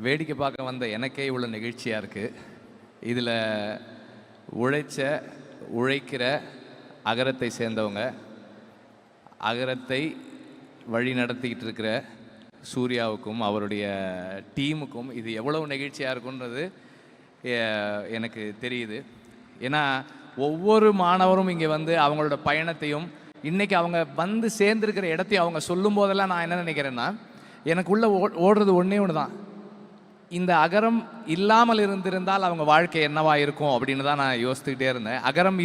வேடிக்கை பார்க்க வந்த எனக்கே இவ்வளோ நெகிழ்ச்சியாக இருக்குது. இதில் உழைக்கிற அகரத்தை சேர்ந்தவங்க, அகரத்தை வழி நடத்திக்கிட்டு இருக்கிற சூர்யாவுக்கும் அவருடைய டீமுக்கும் இது எவ்வளவு நெகிழ்ச்சியாக இருக்குன்றது எனக்கு தெரியுது. ஏன்னா ஒவ்வொரு மாணவரும் இங்கே வந்து அவங்களோட பயணத்தையும் இன்றைக்கி அவங்க வந்து சேர்ந்துருக்கிற இடத்தையும் அவங்க சொல்லும் போதெல்லாம் நான் என்ன நினைக்கிறேன்னா, எனக்குள்ளே ஓடுறது ஒன்றே ஒன்று தான், இந்த அகரம் இல்லாமல் இருந்திருந்தால் அவங்க வாழ்க்கை என்னவா இருக்கும் அப்படின்னு தான் நான் யோசித்துக்கிட்டே இருந்தேன். அகரம்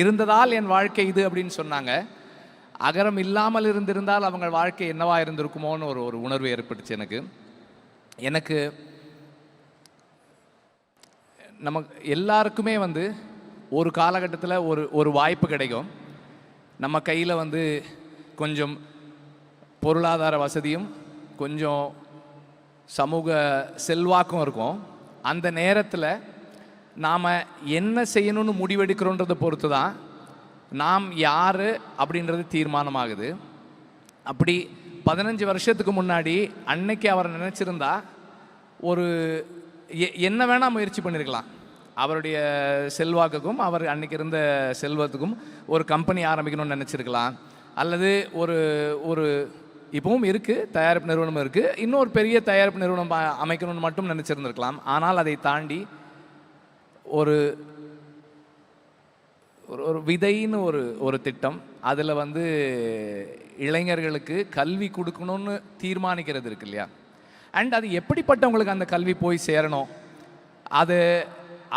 இருந்ததால் என் வாழ்க்கை இது அப்படின்னு சொன்னாங்க. அகரம் இல்லாமல் இருந்திருந்தால் அவங்க வாழ்க்கை என்னவா இருந்திருக்குமோன்னு ஒரு உணர்வு ஏற்பட்டுச்சு எனக்கு. நமக்கு எல்லாருக்குமே வந்து ஒரு காலகட்டத்தில் ஒரு வாய்ப்பு கிடைக்கும். நம்ம கையில் வந்து கொஞ்சம் பொருளாதார வசதியும் கொஞ்சம் சமூக செல்வாக்கும் இருக்கும். அந்த நேரத்தில் நாம் என்ன செய்யணும்னு முடிவெடுக்கிறோன்றதை பொறுத்து தான் நாம் யார் அப்படின்றது தீர்மானமாகுது. அப்படி 15 வருஷத்துக்கு முன்னாடி அன்னைக்கு அவர் நினச்சிருந்தா ஒரு என்ன வேணால் முயற்சி பண்ணியிருக்கலாம். அவருடைய செல்வாக்குக்கும் அவர் அன்றைக்கி இருந்த செல்வத்துக்கும் ஒரு கம்பெனி ஆரம்பிக்கணும்னு நினச்சிருக்கலாம். அல்லது ஒரு இப்பவும் இருக்குது, தயாரிப்பு நிறுவனம் இருக்குது, இன்னொரு பெரிய தயாரிப்பு நிறுவனம் அமைக்கணும்னு மட்டும் நினச்சிருந்துருக்கலாம். ஆனால் அதை தாண்டி ஒரு ஒரு விதைன்னு ஒரு திட்டம், அதில் வந்து இளைஞர்களுக்கு கல்வி கொடுக்கணும்னு தீர்மானிக்கிறது இருக்கு இல்லையா. அண்ட் அது எப்படிப்பட்டவங்களுக்கு அந்த கல்வி போய் சேரணும்,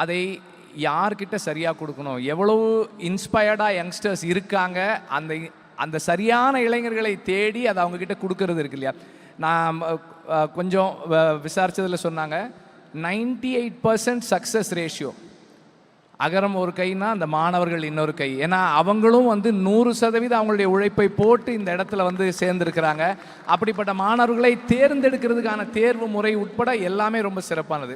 அதை யார்கிட்ட சரியாக கொடுக்கணும், எவ்வளவு இன்ஸ்பயர்டாக யங்ஸ்டர்ஸ் இருக்காங்க, அந்த சரியான இளைஞர்களை தேடி அதை அவங்கக்கிட்ட கொடுக்கறது இருக்கு இல்லையா. நான் கொஞ்சம் விசாரித்ததில் சொன்னாங்க 98% சக்ஸஸ் ரேஷியோ. அகரம் ஒரு கைனா அந்த மாணவர்கள் இன்னொரு கை. ஏன்னா அவங்களும் வந்து 100% அவங்களுடைய உழைப்பை போட்டு இந்த இடத்துல வந்து சேர்ந்துருக்கிறாங்க. அப்படிப்பட்ட மாணவர்களை தேர்ந்தெடுக்கிறதுக்கான தேர்வு முறை உட்பட எல்லாமே ரொம்ப சிறப்பானது.